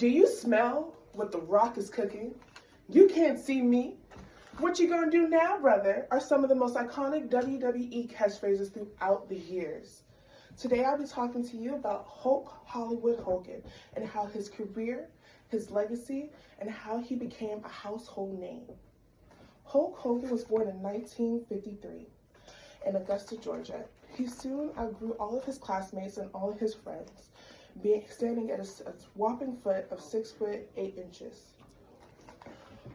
Do you smell what The Rock is cooking? You can't see me. What you gonna do now, brother, are some of the most iconic WWE catchphrases throughout the years. Today I'll be talking to you about Hulk Hollywood Hogan and how his career, his legacy, and how he became a household name. Hulk Hogan was born in 1953 in Augusta, Georgia. He soon outgrew all of his classmates and all of his friends, standing at a whopping foot of 6'8".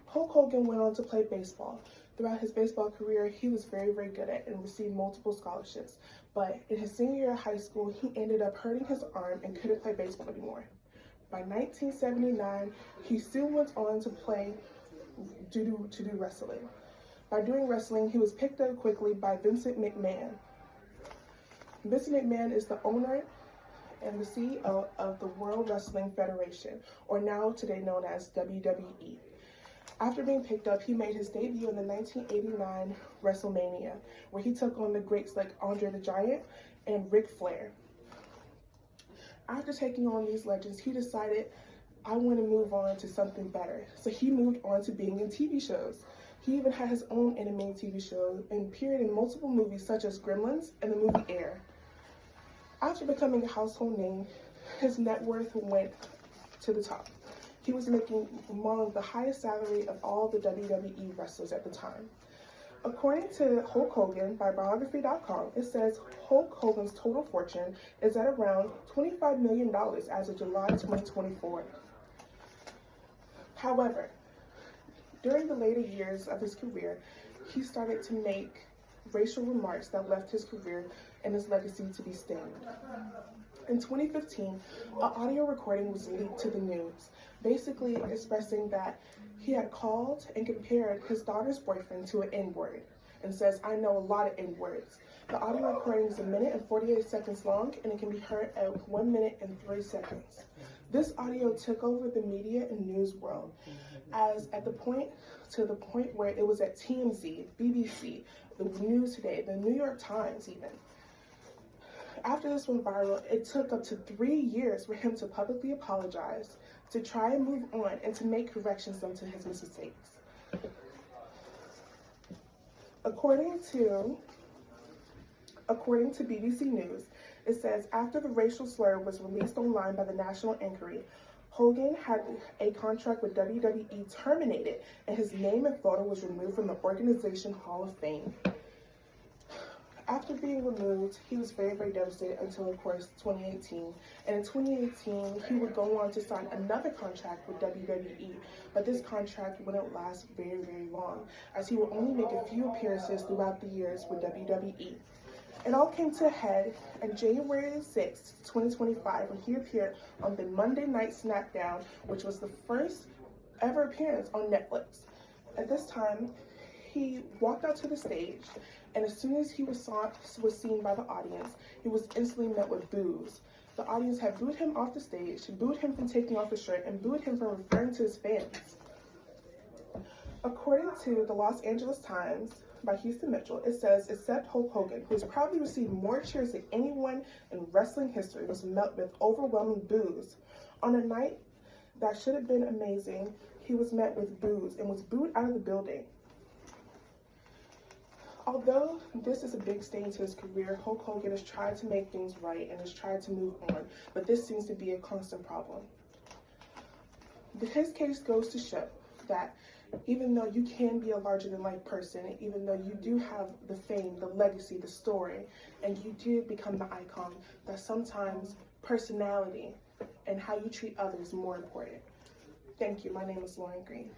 Hulk Hogan went on to play baseball. Throughout his baseball career, he was very, very good at it and received multiple scholarships. But in his senior year of high school, he ended up hurting his arm and couldn't play baseball anymore. By 1979, he soon went on to do wrestling. By doing wrestling, he was picked up quickly by Vincent McMahon. Vincent McMahon is the owner and the CEO of the World Wrestling Federation, or now today known as WWE. After being picked up, he made his debut in the 1989 WrestleMania, where he took on the greats like Andre the Giant and Ric Flair. After taking on these legends, he decided, I want to move on to something better. So he moved on to being in TV shows. He even had his own animated TV show and appeared in multiple movies such as Gremlins and the movie Air. After becoming a household name, his net worth went to the top. He was making among the highest salary of all the WWE wrestlers at the time. According to Hulk Hogan by biography.com, it says Hulk Hogan's total fortune is at around $25 million as of July 2024. However, during the later years of his career, he started to make racial remarks that left his career and his legacy to be stained. In 2015, an audio recording was leaked to the news, basically expressing that he had called and compared his daughter's boyfriend to an N-word and says, I know a lot of N-words. The audio recording is 1 minute and 48 seconds long, and it can be heard at 1 minute and 3 seconds. This audio took over the media and news world, as to the point where it was at TMZ, BBC, the News Today, the New York Times even. After this went viral, it took up to 3 years for him to publicly apologize, to try and move on, and to make corrections to his mistakes. According to BBC News, it says, after the racial slur was released online by the National Inquiry, Hogan had a contract with WWE terminated, and his name and photo was removed from the organization Hall of Fame. After being removed, he was very, very devastated until, of course, 2018. And in 2018, he would go on to sign another contract with WWE, but this contract wouldn't last very, very long, as he would only make a few appearances throughout the years with WWE. It all came to a head on January 6, 2025, when he appeared on the Monday Night SmackDown, which was the first ever appearance on Netflix. At this time, he walked out to the stage, and as soon as he was seen by the audience, he was instantly met with boos. The audience had booed him off the stage, booed him from taking off his shirt, and booed him from referring to his fans. According to the Los Angeles Times by Houston Mitchell, it says, except Hulk Hogan, who has probably received more cheers than anyone in wrestling history, was met with overwhelming boos. On a night that should have been amazing, he was met with boos and was booed out of the building. Although this is a big stain to his career, Hulk Hogan has tried to make things right and has tried to move on, but this seems to be a constant problem. His case goes to show that even though you can be a larger-than-life person, even though you do have the fame, the legacy, the story, and you did become the icon, that sometimes personality and how you treat others is more important. Thank you. My name is Lauren Green.